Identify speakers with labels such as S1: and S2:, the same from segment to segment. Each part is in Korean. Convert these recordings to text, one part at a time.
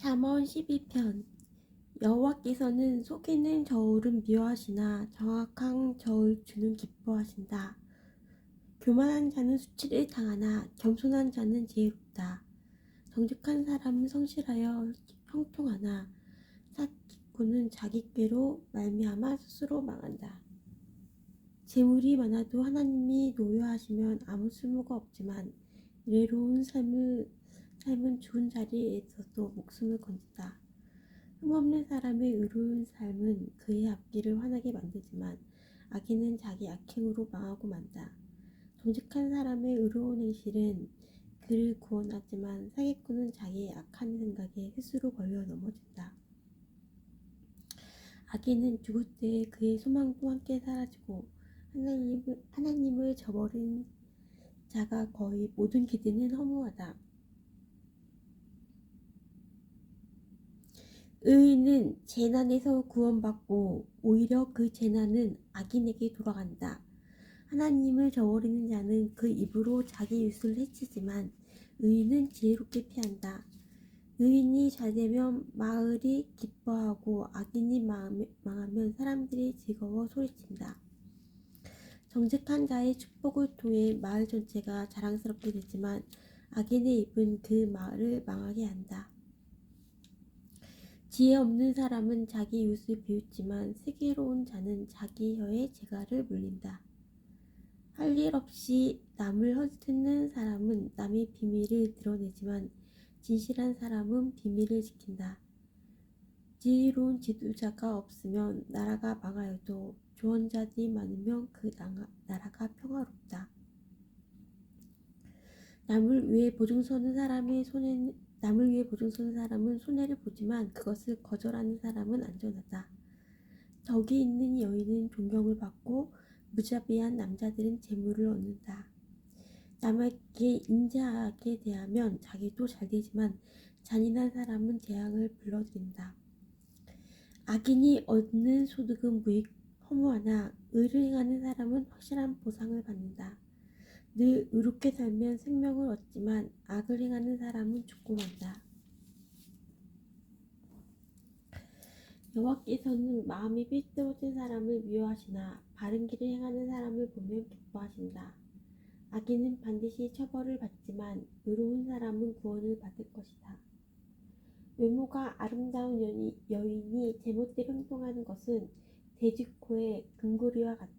S1: 잠언 12편. 여호와께서는 속이는 저울은 미워하시나 정확한 저울 주는 기뻐하신다. 교만한 자는 수치를 당하나 겸손한 자는 지혜롭다. 정직한 사람은 성실하여 형통하나 사기꾼은 자기 꾀로 말미암아 스스로 망한다. 재물이 많아도 하나님이 노여하시면 아무 쓸모가 없지만 이래로운 삶은 좋은 자리에 있어도 목숨을 건진다. 흠없는 사람의 의로운 삶은 그의 앞길을 환하게 만들지만 악인은 자기 악행으로 망하고 만다. 정직한 사람의 의로운 행실은 그를 구원하지만 사기꾼은 자기의 악한 생각에 스스로 걸려 넘어진다. 악인은 죽을 때에 그의 소망도 함께 사라지고 하나님을 저버린 자가 거의 모든 기대는 허무하다. 의인은 재난에서 구원받고 오히려 그 재난은 악인에게 돌아간다. 하나님을 저버리는 자는 그 입으로 자기 이웃을 해치지만 의인은 지혜롭게 피한다. 의인이 잘되면 마을이 기뻐하고 악인이 망하면 사람들이 즐거워 소리친다. 정직한 자의 축복을 통해 마을 전체가 자랑스럽게 되지만 악인의 입은 그 마을을 망하게 한다. 지혜 없는 사람은 자기 이웃을 비웃지만 슬기로운 자는 자기 혀에 재갈을 물린다. 할 일 없이 남을 헐뜯는 사람은 남의 비밀을 드러내지만 진실한 사람은 비밀을 지킨다. 지혜로운 지도자가 없으면 나라가 망하여도 조언자들이 많으면 그 나라가 평화롭다. 남을 위해 보증서는 사람은 손해를 보지만 그것을 거절하는 사람은 안전하다. 덕이 있는 여인은 존경을 받고 무자비한 남자들은 재물을 얻는다. 남에게 인자하게 대하면 자기도 잘되지만 잔인한 사람은 재앙을 불러들인다. 악인이 얻는 소득은 허무하나 의를 행하는 사람은 확실한 보상을 받는다. 늘 의롭게 살면 생명을 얻지만 악을 행하는 사람은 죽고 만다. 여호와께서는 마음이 삐뚤어진 사람을 미워하시나 바른 길을 행하는 사람을 보면 기뻐하신다. 악인은 반드시 처벌을 받지만 의로운 사람은 구원을 받을 것이다. 외모가 아름다운 여인이 제멋대로 행동하는 것은 돼지코의 금고리와 같다.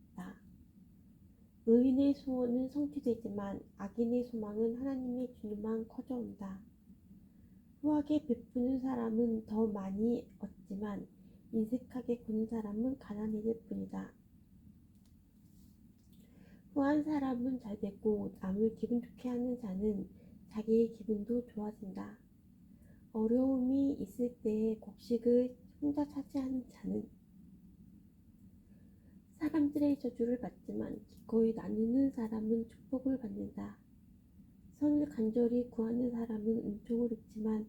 S1: 의인의 소원은 성취되지만 악인의 소망은 하나님의 주님만 커져온다. 후하게 베푸는 사람은 더 많이 얻지만 인색하게 구는 사람은 가난해질 뿐이다. 후한 사람은 잘되고 남을 기분 좋게 하는 자는 자기의 기분도 좋아진다. 어려움이 있을 때에 곡식을 혼자 차지하는 자는 사람들의 저주를 받지만 기꺼이 나누는 사람은 축복을 받는다. 선을 간절히 구하는 사람은 은총을 입지만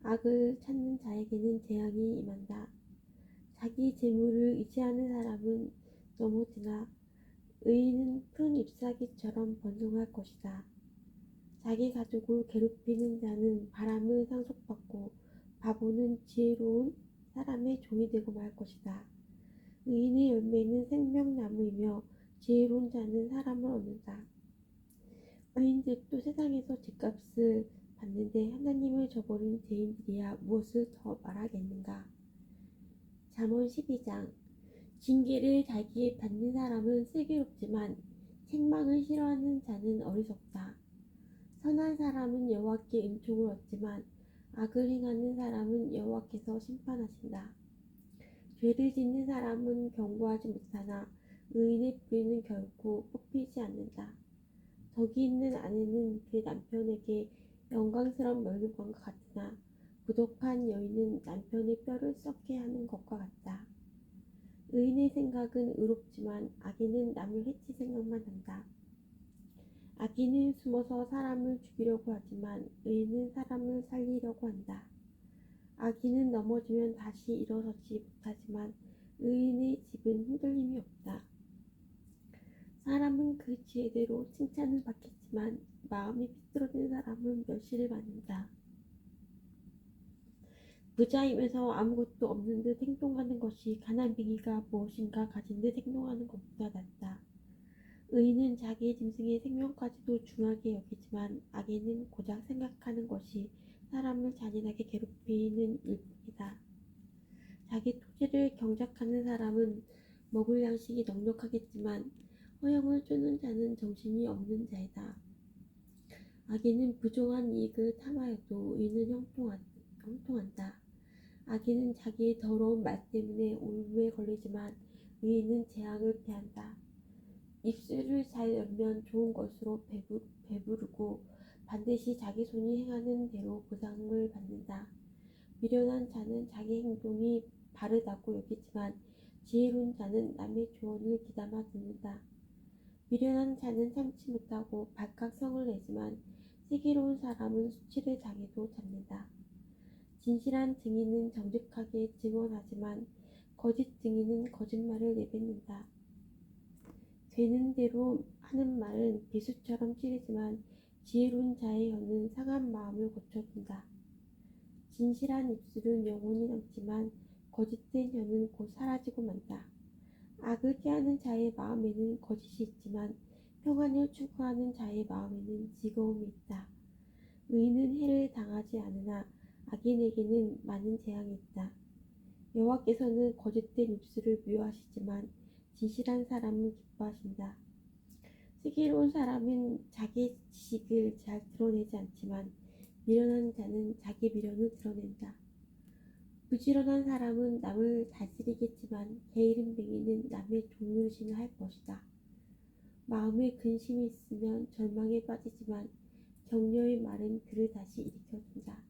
S1: 악을 찾는 자에게는 재앙이 임한다. 자기 재물을 의지하는 사람은 넘어지나 의인은 푸른 잎사귀처럼 번성할 것이다. 자기 가족을 괴롭히는 자는 바람을 상속받고 바보는 지혜로운 사람의 종이 되고 말 것이다. 의인의 열매는 생명나무이며 지혜로운 자는 사람을 얻는다. 의인들도 세상에서 죗값을 받는데 하나님을 저버린 죄인들이야 무엇을 더 말하겠는가. 잠언 12장. 징계를 자기에 받는 사람은 슬기롭지만 책망을 싫어하는 자는 어리석다. 선한 사람은 여호와께 은총을 얻지만 악을 행하는 사람은 여호와께서 심판하신다. 죄를 짓는 사람은 경고하지 못하나 의인의 뿌리는 결코 뽑히지 않는다. 덕이 있는 아내는 그 남편에게 영광스러운 면류관과 같으나 부독한 여인은 남편의 뼈를 썩게 하는 것과 같다. 의인의 생각은 의롭지만 악인은 남을 해칠 생각만 한다. 악인은 숨어서 사람을 죽이려고 하지만 의인은 사람을 살리려고 한다. 악인은 넘어지면 다시 일어서지 못하지만 의인의 집은 흔들림이 없다. 사람은 그 지혜대로 칭찬을 받겠지만 마음이 삐뚤어진 사람은 멸시를 받는다. 부자이면서 아무것도 없는 듯 행동하는 것이 가난뱅이가 무엇인가 가진 듯 행동하는 것보다 낫다. 의인은 자기의 짐승의 생명까지도 중하게 여기지만 악인은 고작 생각하는 것이 사람을 잔인하게 괴롭히는 일뿐이다. 자기 토지를 경작하는 사람은 먹을 양식이 넉넉하겠지만 허영을 쫓는 자는 정신이 없는 자이다. 악인은 부정한 이익을 탐하여도 의인은 형통한다. 악인은 자기의 더러운 말 때문에 올무에 걸리지만 의인은 재앙을 피한다. 입술을 잘 열면 좋은 것으로 배부르고 반드시 자기 손이 행하는 대로 보상을 받는다. 미련한 자는 자기 행동이 바르다고 여기지만 지혜로운 자는 남의 조언을 귀담아 듣는다. 미련한 자는 참지 못하고 발칵 성을 내지만 슬기로운 사람은 수치를 당해도 참는다. 진실한 증인은 정직하게 증언하지만 거짓 증인은 거짓말을 내뱉는다. 되는 대로 하는 말은 비수처럼 찌르지만 지혜로운 자의 혀는 상한 마음을 고쳐준다. 진실한 입술은 영원히 남지만 거짓된 혀는 곧 사라지고 만다. 악을 피하는 자의 마음에는 거짓이 있지만 평안을 추구하는 자의 마음에는 즐거움이 있다. 의인은 해를 당하지 않으나 악인에게는 많은 재앙이 있다. 여호와께서는 거짓된 입술을 미워하시지만 진실한 사람은 기뻐하신다. 슬기로운 사람은 자기 지식을 잘 드러내지 않지만 미련한 자는 자기 미련을 드러낸다. 부지런한 사람은 남을 다스리겠지만 게으른 뱅이는 남의 종노릇이나 할 것이다. 마음에 근심이 있으면 절망에 빠지지만 격려의 말은 그를 다시 일으켜준다.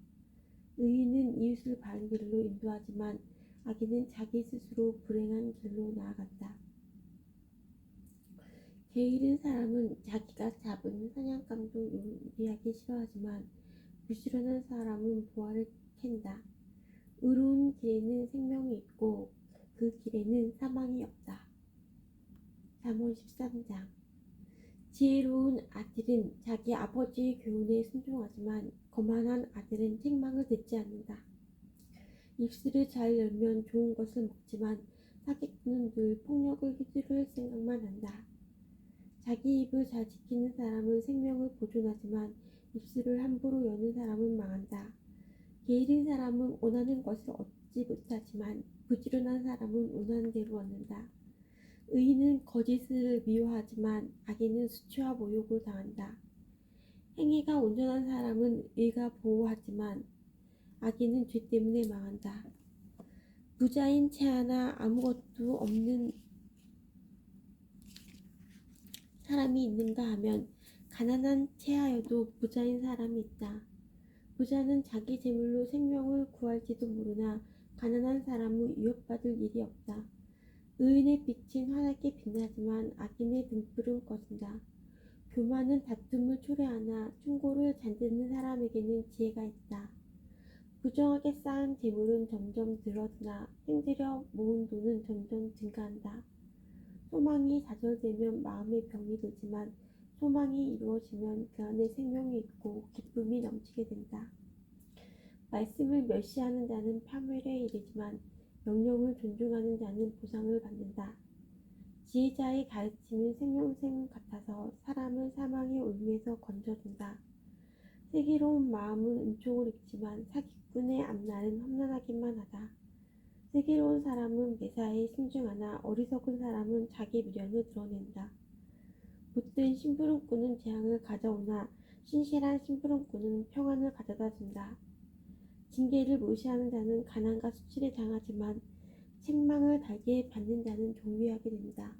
S1: 의인은 이웃을 바른 길로 인도하지만 악인은 자기 스스로 불행한 길로 나아간다. 게으른 사람은 자기가 잡은 사냥감도 요리하기 싫어하지만 부지런한 사람은 보화를 캔다. 의로운 길에는 생명이 있고 그 길에는 사망이 없다. 잠언 13장. 지혜로운 아들은 자기 아버지의 교훈에 순종하지만 거만한 아들은 책망을 듣지 않는다. 입술을 잘 열면 좋은 것을 먹지만 사기꾼은 늘 폭력을 휘두를 생각만 한다. 자기 입을 잘 지키는 사람은 생명을 보존하지만 입술을 함부로 여는 사람은 망한다. 게으른 사람은 원하는 것을 얻지 못하지만 부지런한 사람은 원하는 대로 얻는다. 의인은 거짓을 미워하지만 악인은 수치와 모욕을 당한다. 행위가 온전한 사람은 의가 보호하지만 악인은 죄 때문에 망한다. 부자인 채 하나 아무것도 없는 사람이 있는가 하면 가난한 채하여도 부자인 사람이 있다. 부자는 자기 재물로 생명을 구할지도 모르나 가난한 사람은 위협받을 일이 없다. 의인의 빛은 환하게 빛나지만 악인의 등불은 꺼진다. 교만은 다툼을 초래하나 충고를 잔듣는 사람에게는 지혜가 있다. 부정하게 쌓은 재물은 점점 늘어나 힘들여 모은 돈은 점점 증가한다. 소망이 좌절되면 마음에 병이 들지만 소망이 이루어지면 그 안에 생명이 있고 기쁨이 넘치게 된다. 말씀을 멸시하는 자는 파멸에 이르지만 명령을 존중하는 자는 보상을 받는다. 지혜자의 가르침은 생명샘 같아서 사람을 사망의 올무에서 건져준다. 슬기로운 마음은 은총을 입지만 사기꾼의 앞날은 험난하기만 하다. 슬기로운 사람은 매사에 신중하나 어리석은 사람은 자기 미련을 드러낸다. 못된 심부름꾼은 재앙을 가져오나 신실한 심부름꾼은 평안을 가져다 준다. 징계를 무시하는 자는 가난과 수치를 당하지만 책망을 달게 받는 자는 존귀하게 된다.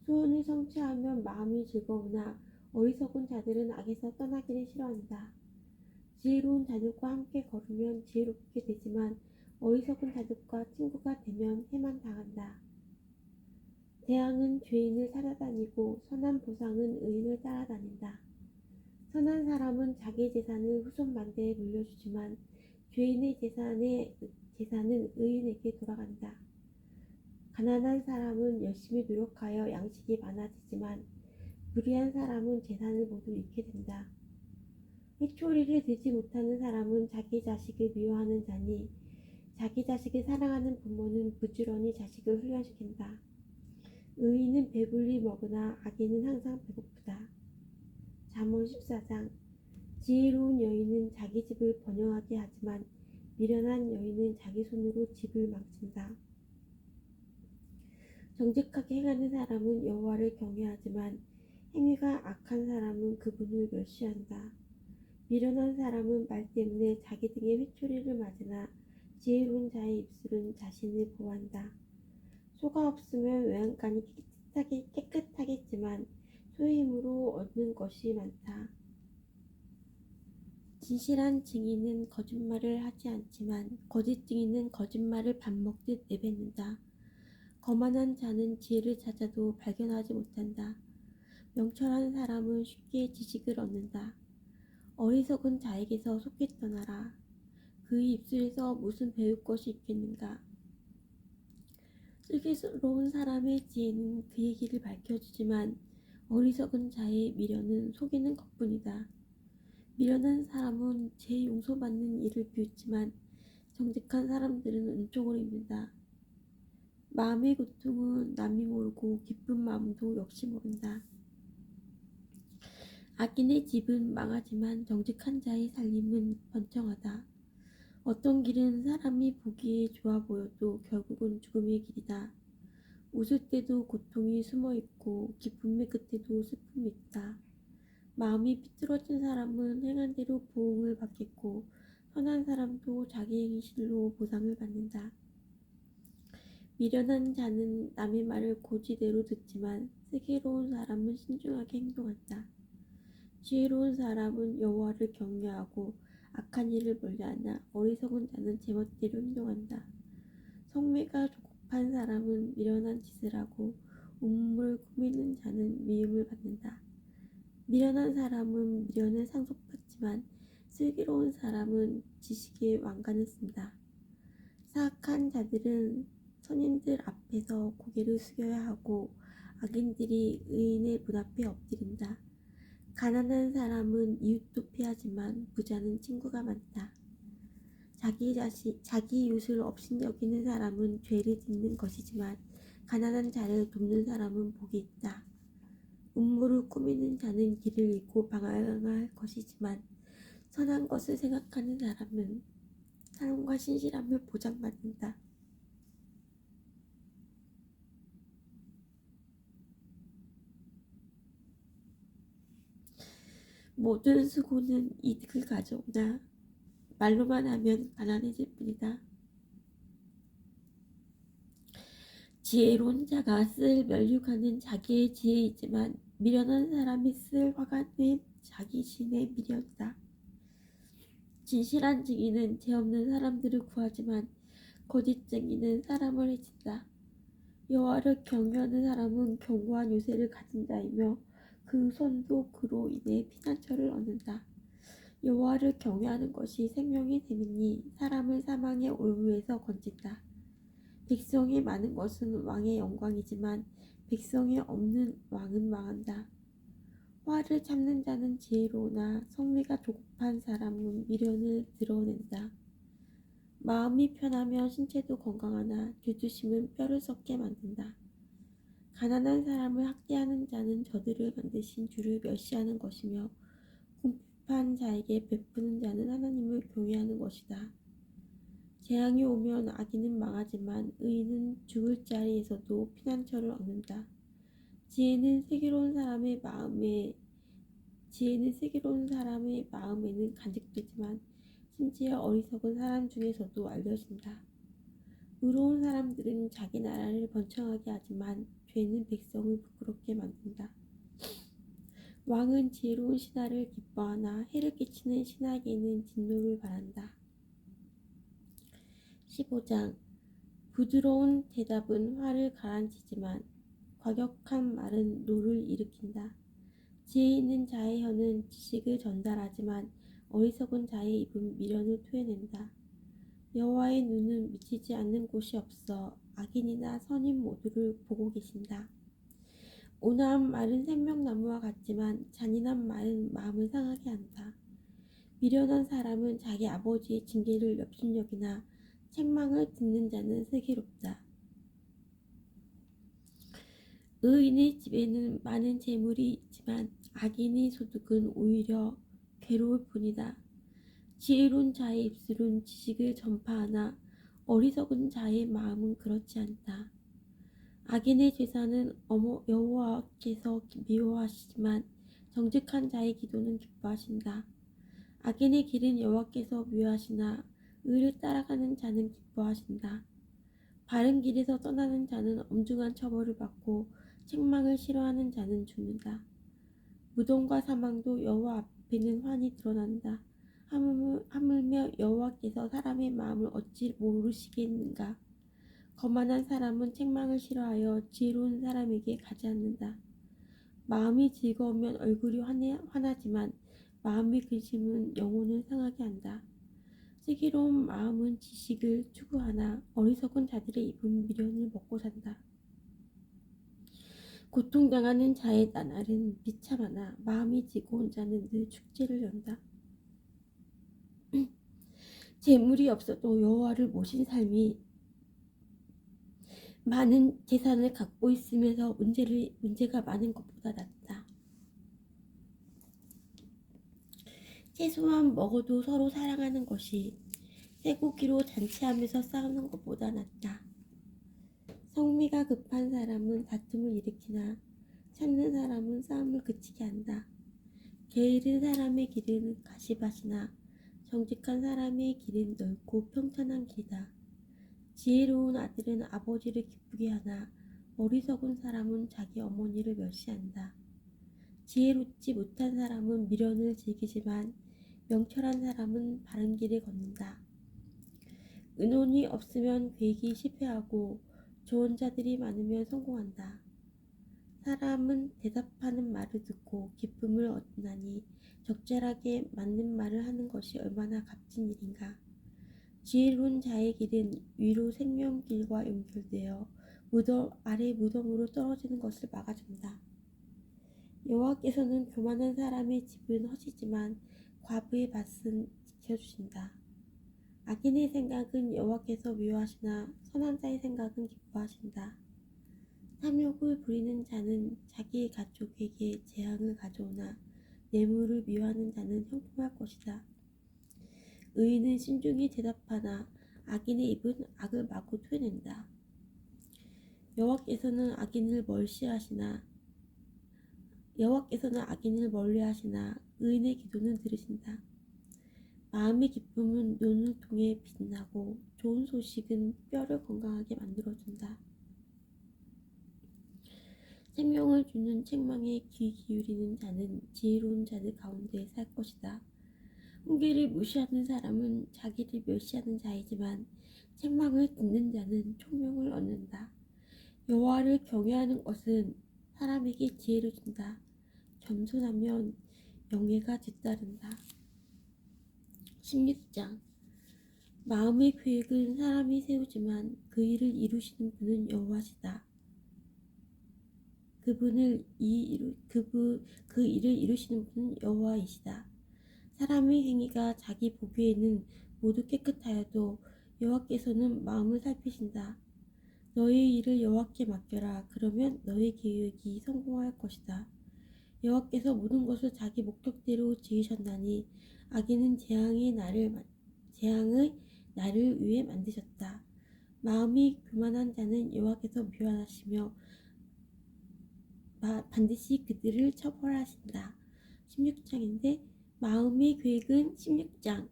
S1: 소원을 성취하면 마음이 즐거우나 어리석은 자들은 악에서 떠나기를 싫어한다. 지혜로운 자들과 함께 걸으면 지혜롭게 되지만 어리석은 자들과 친구가 되면 해만 당한다. 재앙은 죄인을 찾아다니고 선한 보상은 의인을 따라다닌다. 선한 사람은 자기 재산을 후손 만대에 물려주지만 죄인의 재산은 의인에게 돌아간다. 가난한 사람은 열심히 노력하여 양식이 많아지지만 무리한 사람은 재산을 모두 잃게 된다. 회초리를 들지 못하는 사람은 자기 자식을 미워하는 자니 자기 자식을 사랑하는 부모는 부지런히 자식을 훈련시킨다. 의인은 배불리 먹으나 악인은 항상 배고프다. 잠언 14장. 지혜로운 여인은 자기 집을 번영하게 하지만 미련한 여인은 자기 손으로 집을 망친다. 정직하게 행하는 사람은 여호와를 경외하지만 행위가 악한 사람은 그분을 멸시한다. 미련한 사람은 말 때문에 자기 등에 회초리를 맞으나 지혜로운 자의 입술은 자신을 보호한다. 소가 없으면 외양간이 깨끗하겠지만 소의 힘으로 얻는 것이 많다. 진실한 증인은 거짓말을 하지 않지만 거짓 증인은 거짓말을 밥 먹듯 내뱉는다. 거만한 자는 지혜를 찾아도 발견하지 못한다. 명철한 사람은 쉽게 지식을 얻는다. 어리석은 자에게서 속히 떠나라. 그의 입술에서 무슨 배울 것이 있겠는가. 슬기로운 사람의 지혜는 그의 길을 밝혀주지만 어리석은 자의 미련은 속이는 것뿐이다. 미련한 사람은 제 용서받는 일을 비웃지만 정직한 사람들은 은총을 입는다. 마음의 고통은 남이 모르고 기쁜 마음도 역시 모른다. 악인의 집은 망하지만 정직한 자의 살림은 번창하다. 어떤 길은 사람이 보기에 좋아 보여도 결국은 죽음의 길이다. 웃을 때도 고통이 숨어있고 기쁨의 끝에도 슬픔이 있다. 마음이 삐뚤어진 사람은 행한 대로 보응을 받겠고 선한 사람도 자기 행실로 보상을 받는다. 미련한 자는 남의 말을 고지대로 듣지만 슬기로운 사람은 신중하게 행동한다. 지혜로운 사람은 여호와를 경외하고 악한 일을 멀리하나 어리석은 자는 제멋대로 행동한다. 성매가 조급한 사람은 미련한 짓을 하고 우물을 꾸미는 자는 미움을 받는다. 미련한 사람은 미련을 상속받지만 슬기로운 사람은 지식의 왕관을 쓴다. 사악한 자들은 선인들 앞에서 고개를 숙여야 하고 악인들이 의인의 문 앞에 엎드린다. 가난한 사람은 이웃도 피하지만 부자는 친구가 많다. 자기 이웃을 업신여기는 사람은 죄를 짓는 것이지만 가난한 자를 돕는 사람은 복이 있다. 음모를 꾸미는 자는 길을 잃고 방황할 것이지만 선한 것을 생각하는 사람은 사랑과 신실함을 보장받는다. 모든 수고는 이득을 가져오나 말로만 하면 가난해질 뿐이다. 지혜로운 자가 쓸 면류관은 자기의 지혜이지만 미련한 사람이 쓸 화관은 자기 신의 미련이다. 진실한 증인은 죄 없는 사람들을 구하지만 거짓 증인은 사람을 해친다. 여호와를 경외하는 사람은 견고한 요새를 가진 자이며 그 손도 그로 인해 피난처를 얻는다. 여호와를 경외하는 것이 생명이 되느니 사람을 사망의 올무에서 건진다. 백성이 많은 것은 왕의 영광이지만 백성이 없는 왕은 망한다. 화를 참는 자는 지혜로우나 성미가 조급한 사람은 미련을 드러낸다. 마음이 편하면 신체도 건강하나 뒤두심은 뼈를 썩게 만든다. 가난한 사람을 학대하는 자는 저들을 만드신 주를 멸시하는 것이며 궁핍한 자에게 베푸는 자는 하나님을 경외하는 것이다. 재앙이 오면 악인은 망하지만 의인은 죽을 자리에서도 피난처를 얻는다. 지혜는 슬기로운 사람의 마음에는 간직되지만 심지어 어리석은 사람 중에서도 알려진다. 의로운 사람들은 자기 나라를 번창하게 하지만 죄는 백성을 부끄럽게 만든다. 왕은 지혜로운 신하를 기뻐하나 해를 끼치는 신하에게는 진노를 바란다. 15장. 부드러운 대답은 화를 가라앉히지만 과격한 말은 노를 일으킨다. 지혜 있는 자의 혀는 지식을 전달하지만 어리석은 자의 입은 미련을 토해낸다. 여호와의 눈은 미치지 않는 곳이 없어 악인이나 선인 모두를 보고 계신다. 온화한 말은 생명나무와 같지만 잔인한 말은 마음을 상하게 한다. 미련한 사람은 자기 아버지의 징계를 엽신여기나 책망을 듣는 자는 슬기롭다. 의인의 집에는 많은 재물이 있지만 악인의 소득은 오히려 괴로울 뿐이다. 지혜로운 자의 입술은 지식을 전파하나 어리석은 자의 마음은 그렇지 않다. 악인의 제사는 여호와께서 미워하시지만 정직한 자의 기도는 기뻐하신다. 악인의 길은 여호와께서 미워하시나 의를 따라가는 자는 기뻐하신다. 바른 길에서 떠나는 자는 엄중한 처벌을 받고 책망을 싫어하는 자는 죽는다. 무덤과 사망도 여호와 앞에는 환히 드러난다. 하물며 여호와께서 사람의 마음을 어찌 모르시겠는가. 거만한 사람은 책망을 싫어하여 지혜로운 사람에게 가지 않는다. 마음이 즐거우면 얼굴이 환하지만 마음의 근심은 영혼을 상하게 한다. 슬기로운 마음은 지식을 추구하나 어리석은 자들의 입은 미련을 먹고 산다. 고통당하는 자의 나날은 비참하나 마음이 즐거운 자는 늘 축제를 연다. 재물이 없어도 여호와를 모신 삶이 많은 재산을 갖고 있으면서 문제가 많은 것보다 낫다. 채소만 먹어도 서로 사랑하는 것이 쇠고기로 잔치하면서 싸우는 것보다 낫다. 성미가 급한 사람은 다툼을 일으키나 참는 사람은 싸움을 그치게 한다. 게으른 사람의 길은 가시밭이나 정직한 사람의 길은 넓고 평탄한 길이다. 지혜로운 아들은 아버지를 기쁘게 하나 어리석은 사람은 자기 어머니를 멸시한다. 지혜롭지 못한 사람은 미련을 즐기지만 명철한 사람은 바른 길을 걷는다. 의논이 없으면 계획이 실패하고 좋은 자들이 많으면 성공한다. 사람은 대답하는 말을 듣고 기쁨을 얻나니 적절하게 맞는 말을 하는 것이 얼마나 값진 일인가. 지혜로운 자의 길은 위로 생명길과 연결되어 아래 무덤으로 떨어지는 것을 막아준다. 여호와께서는 교만한 사람의 집은 허시지만 과부의 밭은 지켜주신다. 악인의 생각은 여호와께서 미워하시나 선한 자의 생각은 기뻐하신다. 탐욕을 부리는 자는 자기 가족에게 재앙을 가져오나 뇌물을 미워하는 자는 형통할 것이다. 의인은 신중히 대답하나 악인의 입은 악을 마구 토해낸다. 여호와께서는 악인을 멀리하시나 의인의 기도는 들으신다. 마음의 기쁨은 눈을 통해 빛나고 좋은 소식은 뼈를 건강하게 만들어준다. 생명을 주는 책망에 귀 기울이는 자는 지혜로운 자들 가운데 살 것이다. 훈계를 무시하는 사람은 자기를 멸시하는 자이지만 책망을 듣는 자는 총명을 얻는다. 여호와를 경외하는 것은 사람에게 지혜를 준다. 겸손하면 영예가 뒤따른다. 16장 마음의 계획은 사람이 세우지만 그 일을 이루시는 분은 여호와시다. 그 일을 이루시는 분은 여호와이시다. 사람의 행위가 자기 보기에는 모두 깨끗하여도 여호와께서는 마음을 살피신다. 너의 일을 여호와께 맡겨라. 그러면 너의 계획이 성공할 것이다. 여호와께서 모든 것을 자기 목적대로 지으셨나니 악인은 재앙의 날을 위해 만드셨다. 마음이 교만한 자는 여호와께서 미워하시며 반드시 그들을 처벌하신다. 16장인데 마음의 계획은 16장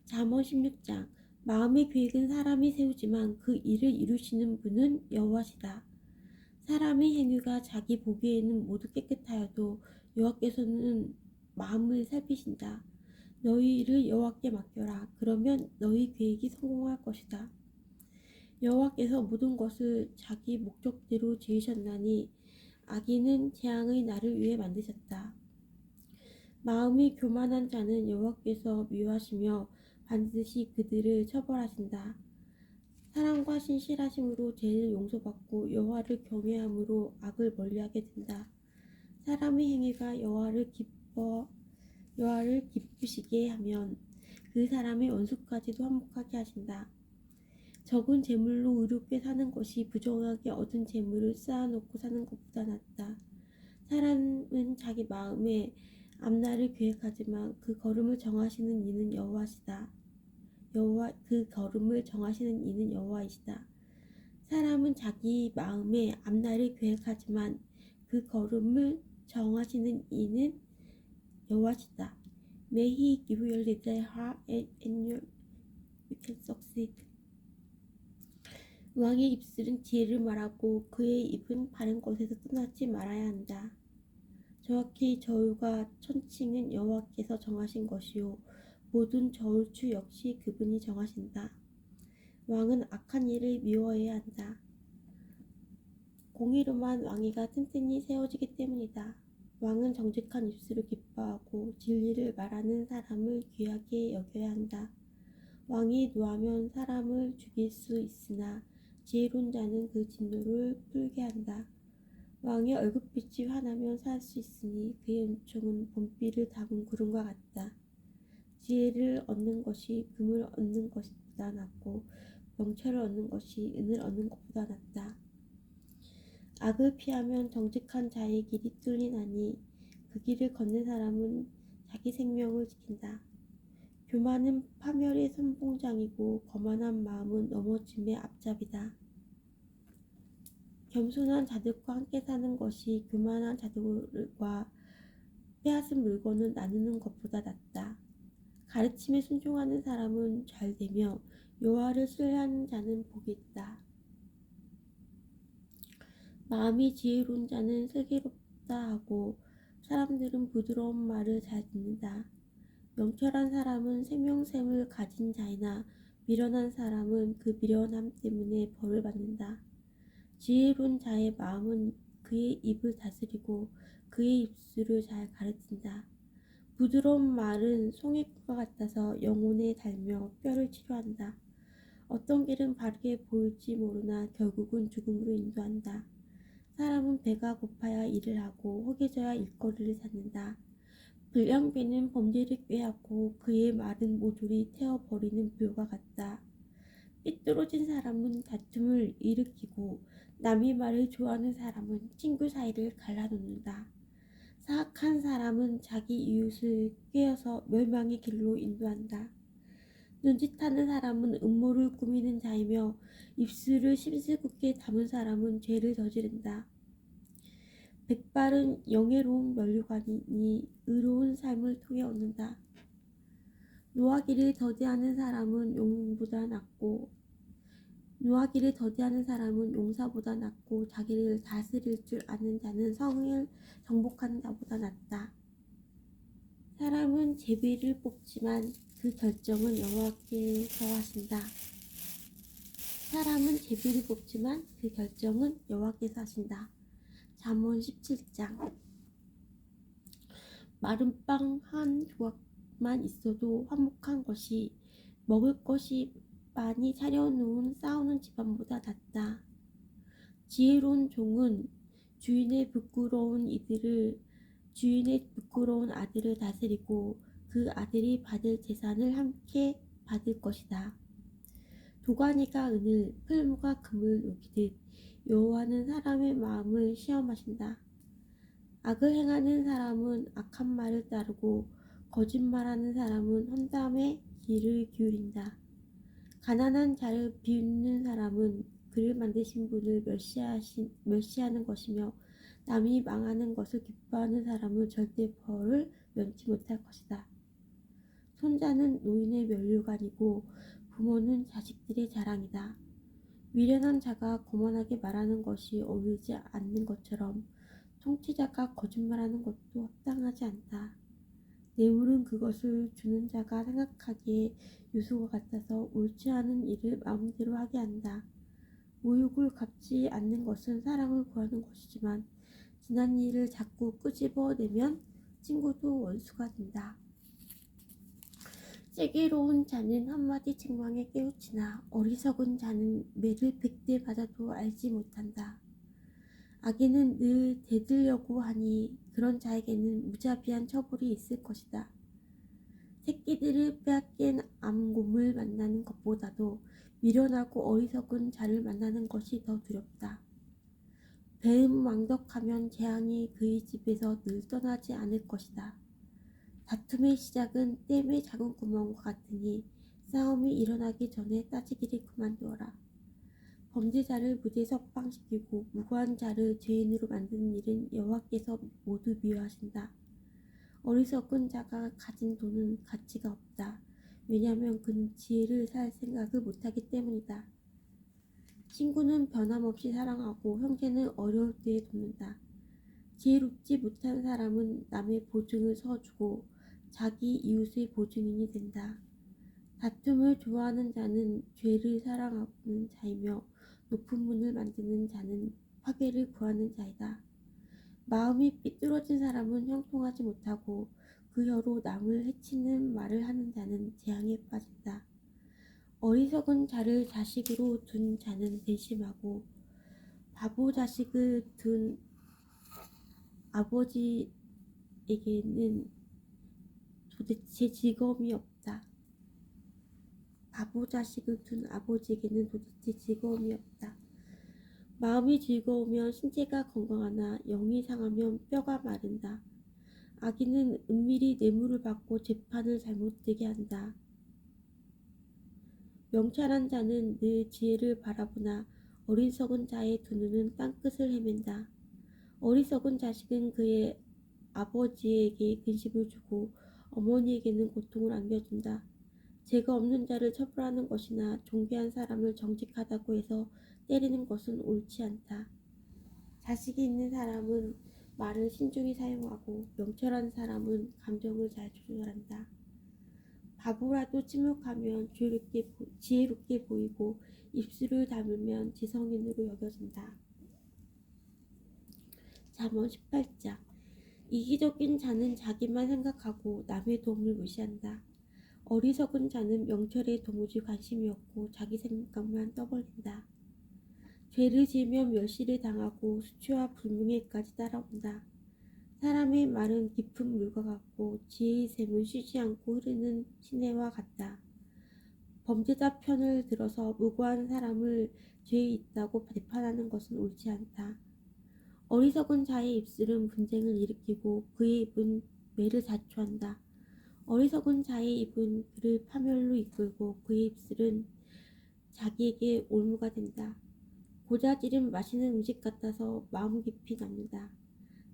S1: 잠언 16장 마음의 계획은 사람이 세우지만 그 일을 이루시는 분은 여호와시다. 사람의 행위가 자기 보기에는 모두 깨끗하여도 여호와께서는 마음을 살피신다. 너희 일을 여호와께 맡겨라. 그러면 너희 계획이 성공할 것이다. 여호와께서 모든 것을 자기 목적대로 지으셨나니 악인은 재앙의 날을 위해 만드셨다. 마음이 교만한 자는 여호와께서 미워하시며 반드시 그들을 처벌하신다. 사랑과 신실하심으로 죄를 용서받고 여호와를 경외함으로 악을 멀리하게 된다. 사람의 행위가 여호와를 기쁘시게 하면 그 사람의 원수까지도 화목하게 하신다. 적은 재물로 의롭게 사는 것이 부정하게 얻은 재물을 쌓아놓고 사는 것보다 낫다. 사람은 자기 마음에 앞날을 계획하지만 그 걸음을 정하시는 이는 여호와시다. 그 걸음을 정하시는 이는 여호와이시다. 사람은 자기 마음에 앞날을 계획하지만 그 걸음을 정하시는 이는 여호와시다. May He give you a little heart and you can succeed. 왕의 입술은 지혜를 말하고 그의 입은 바른 곳에서 떠나지 말아야 한다. 정확히 저울과 천칭은 여호와께서 정하신 것이요 모든 저울추 역시 그분이 정하신다. 왕은 악한 일을 미워해야 한다. 공의로만 왕위가 튼튼히 세워지기 때문이다. 왕은 정직한 입술을 기뻐하고 진리를 말하는 사람을 귀하게 여겨야 한다. 왕이 노하면 사람을 죽일 수 있으나 지혜로운 자는 그 진노를 풀게 한다. 왕의 얼굴빛이 환하면 살 수 있으니 그의 은총은 봄비를 담은 구름과 같다. 지혜를 얻는 것이 금을 얻는 것보다 낫고 명철을 얻는 것이 은을 얻는 것보다 낫다. 악을 피하면 정직한 자의 길이 뚫리나니 그 길을 걷는 사람은 자기 생명을 지킨다. 교만은 파멸의 선봉장이고 거만한 마음은 넘어짐의 앞잡이다. 겸손한 자들과 함께 사는 것이 교만한 자들과 빼앗은 물건을 나누는 것보다 낫다. 가르침에 순종하는 사람은 잘되며 여호와를 신뢰하는 자는 복이 있다. 마음이 지혜로운 자는 슬기롭다 하고 사람들은 부드러운 말을 잘 듣는다. 명철한 사람은 생명샘을 가진 자이나 미련한 사람은 그 미련함 때문에 벌을 받는다. 지혜로운 자의 마음은 그의 입을 다스리고 그의 입술을 잘 가르친다. 부드러운 말은 송이꽃과 같아서 영혼에 닳며 뼈를 치료한다. 어떤 길은 바르게 보일지 모르나 결국은 죽음으로 인도한다. 사람은 배가 고파야 일을 하고 허기져야 일거리를 찾는다. 불량배는 범죄를 꾀하고 그의 말은 모조리 태워버리는 불과 같다. 삐뚤어진 사람은 다툼을 일으키고 남의 말을 좋아하는 사람은 친구 사이를 갈라놓는다. 사악한 사람은 자기 이웃을 꾀어서 멸망의 길로 인도한다. 눈짓하는 사람은 음모를 꾸미는 자이며 입술을 심술궂게 담은 사람은 죄를 저지른다. 백발은 영예로운 면류관이니 의로운 삶을 통해 얻는다. 노하기를 더디하는 사람은 용사보다 낫고 자기를 다스릴 줄 아는 자는 성을 정복하는 자보다 낫다. 사람은 제비를 뽑지만 그 결정은 여호와께서 하신다. 잠언 17장. 마른 빵 한 조각만 있어도 화목한 것이 먹을 것이 많이 차려놓은 싸우는 집안보다 낫다. 지혜로운 종은 주인의 부끄러운 아들을 다스리고 그 아들이 받을 재산을 함께 받을 것이다. 도가니가 은을, 풀무가 금을 녹이듯 여호와는 사람의 마음을 시험하신다. 악을 행하는 사람은 악한 말을 따르고 거짓말하는 사람은 험담에 귀를 기울인다. 가난한 자를 비웃는 사람은 그를 만드신 분을 멸시하는 것이며 남이 망하는 것을 기뻐하는 사람은 절대 벌을 면치 못할 것이다. 손자는 노인의 면류관이고 부모는 자식들의 자랑이다. 미련한 자가 거만하게 말하는 것이 어울리지 않는 것처럼 통치자가 거짓말하는 것도 합당하지 않다. 뇌물은 그것을 주는 자가 생각하기에 유수와 같아서 옳지 않은 일을 마음대로 하게 한다. 모욕을 갚지 않는 것은 사랑을 구하는 것이지만 지난 일을 자꾸 끄집어내면 친구도 원수가 된다. 세계로운 자는 한마디 책망에 깨우치나 어리석은 자는 매를 100대 맞아도 알지 못한다. 악인은 늘 대들려고 하니 그런 자에게는 무자비한 처벌이 있을 것이다. 새끼들을 빼앗긴 암곰을 만나는 것보다도 미련하고 어리석은 자를 만나는 것이 더 두렵다. 배은망덕하면 재앙이 그의 집에서 늘 떠나지 않을 것이다. 다툼의 시작은 댐의 작은 구멍과 같으니 싸움이 일어나기 전에 따지기를 그만두어라. 범죄자를 무죄 석방시키고 무고한 자를 죄인으로 만드는 일은 여호와께서 모두 미워하신다. 어리석은 자가 가진 돈은 가치가 없다. 왜냐하면 그는 지혜를 살 생각을 못하기 때문이다. 친구는 변함없이 사랑하고 형제는 어려울 때에 돕는다. 지혜롭지 못한 사람은 남의 보증을 서주고 자기 이웃의 보증인이 된다. 다툼을 좋아하는 자는 죄를 사랑하는 자이며 높은 문을 만드는 자는 파괴를 구하는 자이다. 마음이 삐뚤어진 사람은 형통하지 못하고 그 혀로 남을 해치는 말을 하는 자는 재앙에 빠진다. 어리석은 자를 자식으로 둔 자는 배심하고 바보 자식을 둔 아버지에게는 도대체 즐거움이 없다. 바보 자식을 둔 아버지에게는 도대체 즐거움이 없다. 마음이 즐거우면 신체가 건강하나 영이 상하면 뼈가 마른다. 악인은 은밀히 뇌물을 받고 재판을 잘못되게 한다. 명철한 자는 늘 지혜를 바라보나 어리석은 자의 두 눈은 땅끝을 헤맨다. 어리석은 자식은 그의 아버지에게 근심을 주고 어머니에게는 고통을 안겨준다. 죄가 없는 자를 처벌하는 것이나 존귀한 사람을 정직하다고 해서 때리는 것은 옳지 않다. 자식이 있는 사람은 말을 신중히 사용하고 명철한 사람은 감정을 잘 조절한다. 바보라도 침묵하면 지혜롭게 보이고 입술을 다물면 지성인으로 여겨진다. 잠언 18장. 이기적인 자는 자기만 생각하고 남의 도움을 무시한다. 어리석은 자는 명철에 도무지 관심이 없고 자기 생각만 떠벌린다. 죄를 지으면 멸시를 당하고 수치와 불명예까지 따라온다. 사람의 말은 깊은 물과 같고 지혜의 샘은 쉬지 않고 흐르는 시내와 같다. 범죄자 편을 들어서 무고한 사람을 죄에 있다고 비판하는 것은 옳지 않다. 어리석은 자의 입술은 분쟁을 일으키고 그의 입은 매를 자초한다. 어리석은 자의 입은 그를 파멸로 이끌고 그의 입술은 자기에게 올무가 된다. 고자질은 맛있는 음식 같아서 마음 깊이 남는다.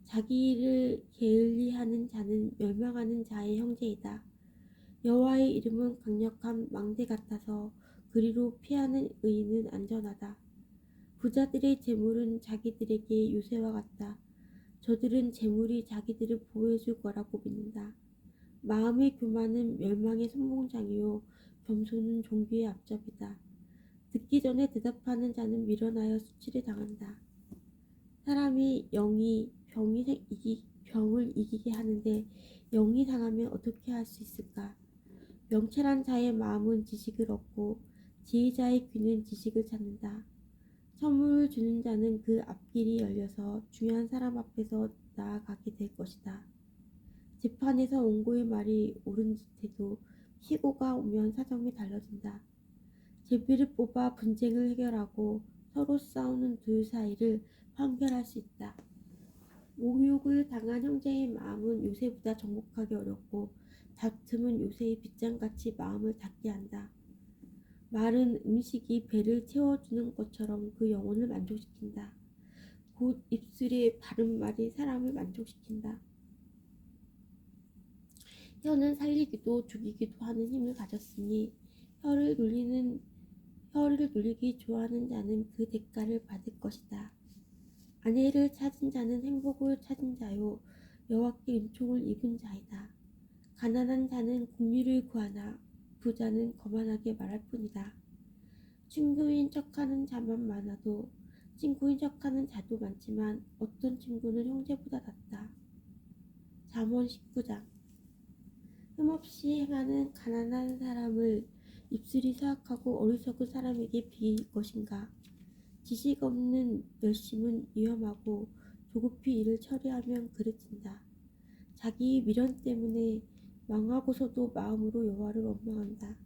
S1: 자기 일을 게을리하는 자는 멸망하는 자의 형제이다. 여호와의 이름은 강력한 망대 같아서 그리로 피하는 의인은 안전하다. 부자들의 재물은 자기들에게 요새와 같다. 저들은 재물이 자기들을 보호해줄 거라고 믿는다. 마음의 교만은 멸망의 선봉장이요 겸손은 종교의 앞잡이다. 듣기 전에 대답하는 자는 미련하여 수치를 당한다. 사람이 영이 병을 이기게 하는데 영이 상하면 어떻게 할 수 있을까? 명철한 자의 마음은 지식을 얻고 지혜자의 귀는 지식을 찾는다. 선물을 주는 자는 그 앞길이 열려서 중요한 사람 앞에서 나아가게 될 것이다. 재판에서 원고의 말이 옳은 듯해도 피고가 오면 사정이 달라진다. 제비를 뽑아 분쟁을 해결하고 서로 싸우는 둘 사이를 판결할 수 있다. 모욕을 당한 형제의 마음은 요새보다 정복하기 어렵고 다툼은 요새의 빗장같이 마음을 닫게 한다. 마른 음식이 배를 채워주는 것처럼 그 영혼을 만족시킨다. 곧 입술의 바른 말이 사람을 만족시킨다. 혀는 살리기도 죽이기도 하는 힘을 가졌으니 혀를 놀리기 좋아하는 자는 그 대가를 받을 것이다. 아내를 찾은 자는 행복을 찾은 자요 여호와께 은총을 입은 자이다. 가난한 자는 긍휼을 구하나 부자는 거만하게 말할 뿐이다. 친구인 척하는 자만 많아도 친구인 척하는 자도 많지만 어떤 친구는 형제보다 낫다. 잠언 19장. 흠없이 행하는 가난한 사람을 입술이 사악하고 어리석은 사람에게 비길 것인가. 지식 없는 열심은 위험하고 조급히 일을 처리하면 그르친다. 자기 미련 때문에 망하고서도 마음으로 여호와를 원망한다.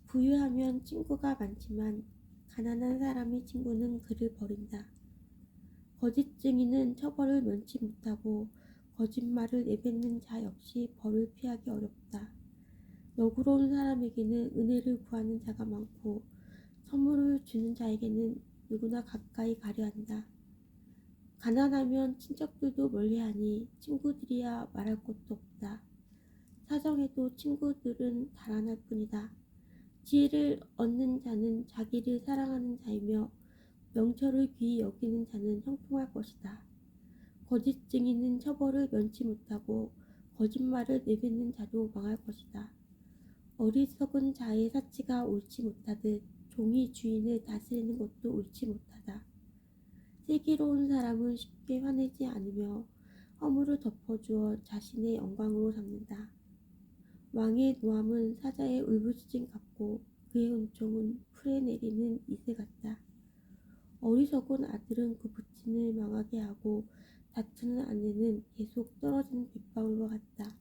S1: 부유하면 친구가 많지만 가난한 사람의 친구는 그를 버린다. 거짓 증인은 처벌을 면치 못하고 거짓말을 내뱉는 자 역시 벌을 피하기 어렵다. 너그러운 사람에게는 은혜를 구하는 자가 많고 선물을 주는 자에게는 누구나 가까이 가려 한다. 가난하면 친척들도 멀리하니 친구들이야 말할 것도 없다. 사정해도 친구들은 달아날 뿐이다. 지혜를 얻는 자는 자기를 사랑하는 자이며 명철을 귀히 여기는 자는 형통할 것이다. 거짓 증인은 처벌을 면치 못하고 거짓말을 내뱉는 자도 망할 것이다. 어리석은 자의 사치가 옳지 못하듯 종이 주인을 다스리는 것도 옳지 못하다. 슬기로운 사람은 쉽게 화내지 않으며 허물을 덮어주어 자신의 영광으로 삼는다. 왕의 노함은 사자의 울부짖음 같고 그의 은총은 풀에 내리는 이슬 같다. 어리석은 아들은 그 부친을 망하게 하고 다투는 아내는 계속 떨어지는 빗방울과 같다.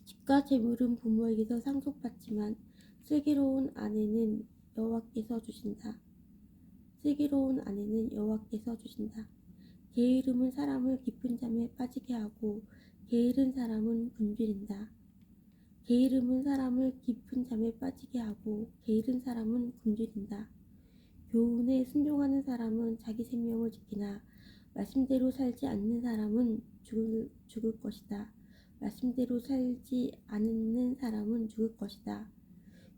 S1: 집과 재물은 부모에게서 상속받지만 슬기로운 아내는 여호와께서 주신다. 슬기로운 아내는 여호와께서 주신다. 게으름은 사람을 깊은 잠에 빠지게 하고 게으른 사람은 굶주린다. 게으름은 사람을 깊은 잠에 빠지게 하고 게으른 사람은 굶주린다. 교훈에 순종하는 사람은 자기 생명을 지키나 말씀대로 살지 않는 사람은 죽을 것이다. 말씀대로 살지 않는 사람은 죽을 것이다.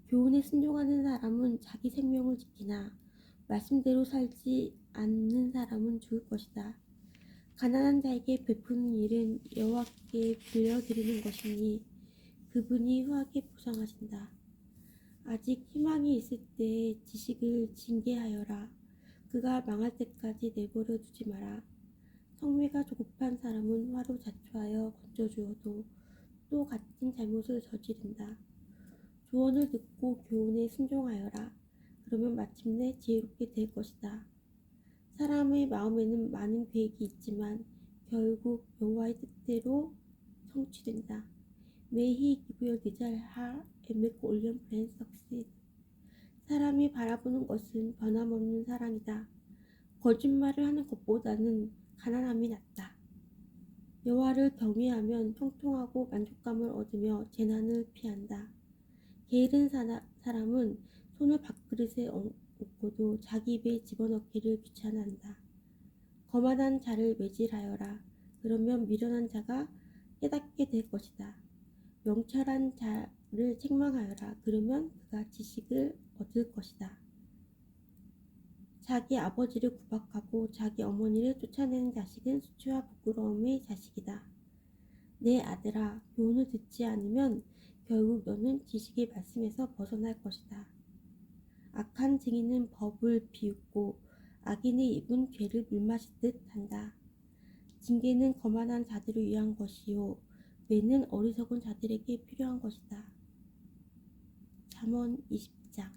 S1: 교훈에 순종하는 사람은 자기 생명을 지키나 말씀대로 살지 않는 사람은 죽을 것이다. 가난한 자에게 베푸는 일은 여호와께 빌려드리는 것이니 그분이 후하게 보상하신다. 아직 희망이 있을 때 지식을 징계하여라. 그가 망할 때까지 내버려 두지 마라. 성미가 조급한 사람은 화로 자초하여 건져주어도 또 같은 잘못을 저지른다. 조언을 듣고 교훈에 순종하여라. 그러면 마침내 지혜롭게 될 것이다. 사람의 마음에는 많은 계획이 있지만 결국 여호와의 뜻대로 성취된다. May he give you desire heart and make all your plans succeed. 사람이 바라보는 것은 변함없는 사랑이다. 거짓말을 하는 것보다는 가난함이 낫다. 여호와를 경외하면 형통하고 만족감을 얻으며 재난을 피한다. 게으른 사람은 손을 밥그릇에 얹고도 자기 입에 집어넣기를 귀찮아한다. 거만한 자를 매질하여라. 그러면 미련한 자가 깨닫게 될 것이다. 명철한 자를 책망하여라. 그러면 그가 지식을 얻을 것이다. 자기 아버지를 구박하고 자기 어머니를 쫓아내는 자식은 수치와 부끄러움의 자식이다. 내 아들아, 교훈을 듣지 않으면 결국 너는 지식의 말씀에서 벗어날 것이다. 악한 증인은 법을 비웃고 악인의 입은 죄를 물마시듯 한다. 징계는 거만한 자들을 위한 것이요 매는 어리석은 자들에게 필요한 것이다. 잠언 20장.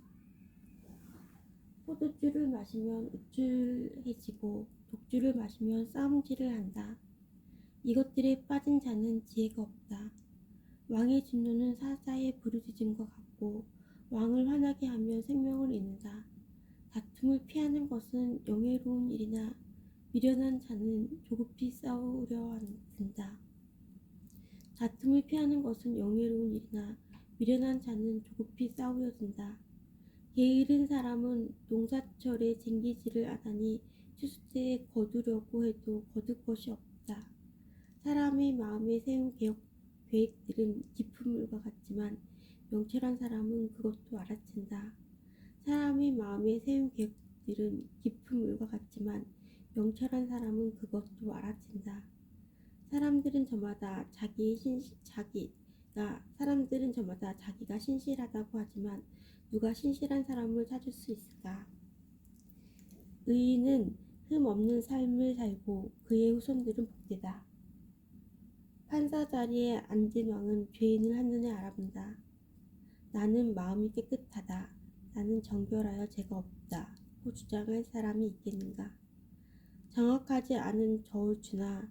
S1: 포도주를 마시면 우쭐해지고 독주를 마시면 싸움질을 한다. 이것들에 빠진 자는 지혜가 없다. 왕의 진노는 사자의 부르짖음과 같고 왕을 화나게 하면 생명을 잃는다. 다툼을 피하는 것은 영예로운 일이나 미련한 자는 조급히 싸우려 든다. 다툼을 피하는 것은 영예로운 일이나 미련한 자는 조급히 싸우려 든다. 게으른 사람은 농사철에 쟁기질을 하다니 추수때에 거두려고 해도 거둘 것이 없다. 사람의 마음에 세운 계획들은 깊은 물과 같지만 명철한 사람은 그것도 알아챈다. 사람의 마음에 세운 계획들은 깊은 물과 같지만 명철한 사람은 그것도 알아챈다. 사람들은 저마다 자기가 신실하다고 하지만 누가 신실한 사람을 찾을 수 있을까? 의인은 흠 없는 삶을 살고 그의 후손들은 복되다. 판사 자리에 앉은 왕은 죄인을 한눈에 알아본다. 나는 마음이 깨끗하다. 나는 정결하여 죄가 없다고 주장할 사람이 있겠는가? 정확하지 않은 저울추나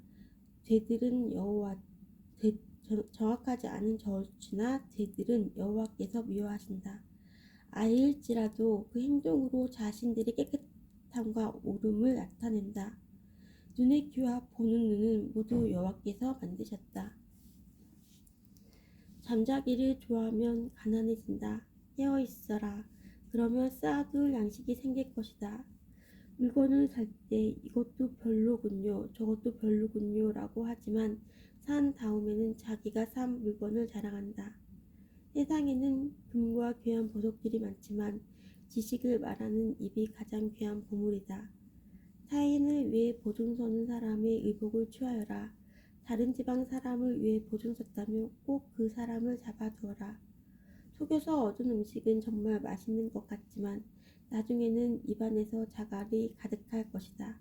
S1: 정확하지 않은 저주나 죄들은 여호와께서 미워하신다. 아이일지라도 그 행동으로 자신들의 깨끗함과 옳음을 나타낸다. 눈의 귀와 보는 눈은 모두 여호와께서 만드셨다. 잠자기를 좋아하면 가난해진다. 깨어 있어라. 그러면 쌓아둘 양식이 생길 것이다. 물건을 살 때 이것도 별로군요, 저것도 별로군요 라고 하지만 산 다음에는 자기가 산 물건을 자랑한다. 세상에는 금과 귀한 보석들이 많지만 지식을 말하는 입이 가장 귀한 보물이다. 타인을 위해 보증 서는 사람의 의복을 취하여라. 다른 지방 사람을 위해 보증 섰다며 꼭 그 사람을 잡아두어라. 속여서 얻은 음식은 정말 맛있는 것 같지만 나중에는 입안에서 자갈이 가득할 것이다.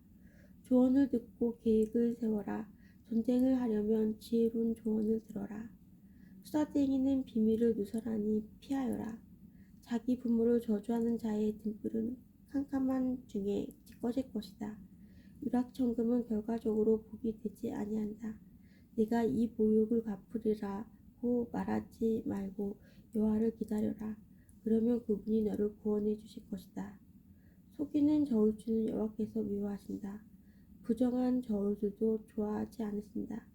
S1: 조언을 듣고 계획을 세워라. 전쟁을 하려면 지혜로운 조언을 들어라. 수다쟁이는 비밀을 누설하니 피하여라. 자기 부모를 저주하는 자의 등불은 캄캄한 중에 꺼질 것이다. 유락천금은 결과적으로 복이 되지 아니한다. 내가 이 모욕을 갚으리라고 말하지 말고 여호와를 기다려라. 그러면 그분이 너를 구원해 주실 것이다. 속이는 저울주는 여호와께서 미워하신다. 부정한 저울주도 좋아하지 않으신다.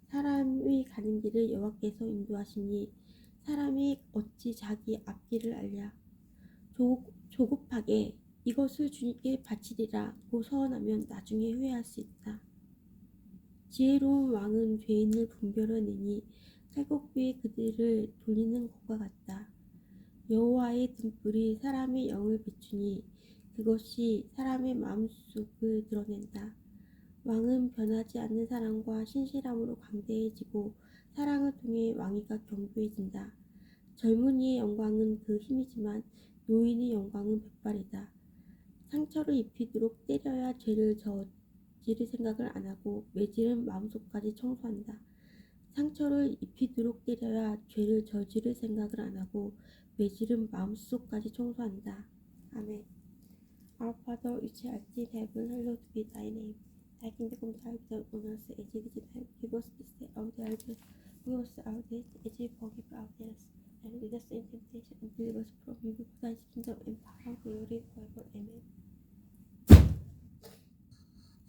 S1: 사람이 가는 길을 여호와께서 인도하시니 사람이 어찌 자기 앞길을 알랴. 조급하게 이것을 주님께 바치리라고 서원하면 나중에 후회할 수 있다. 지혜로운 왕은 죄인을 분별해내니 칼국비에 그들을 돌리는 것과 같다. 여호와의 등불이 사람의 영을 비추니 그것이 사람의 마음속을 드러낸다. 왕은 변하지 않는 사랑과 신실함으로 광대해지고 사랑을 통해 왕위가 견고해진다. 젊은이의 영광은 그 힘이지만 노인의 영광은 백발이다. 상처를 입히도록 때려야 죄를 저지를 생각을 안하고 매질은 마음속까지 청소한다. 상처를 입히도록 때려야 죄를 저지를 생각을 안하고 매질은 마음속까지 청소한다. 아멘. Our Father which art in heaven, hallowed be thy name. Thy kingdom come, thy will be done on earth as it is in heaven. Give us this day our daily bread. Forgive us our debts as we forgive our debtors.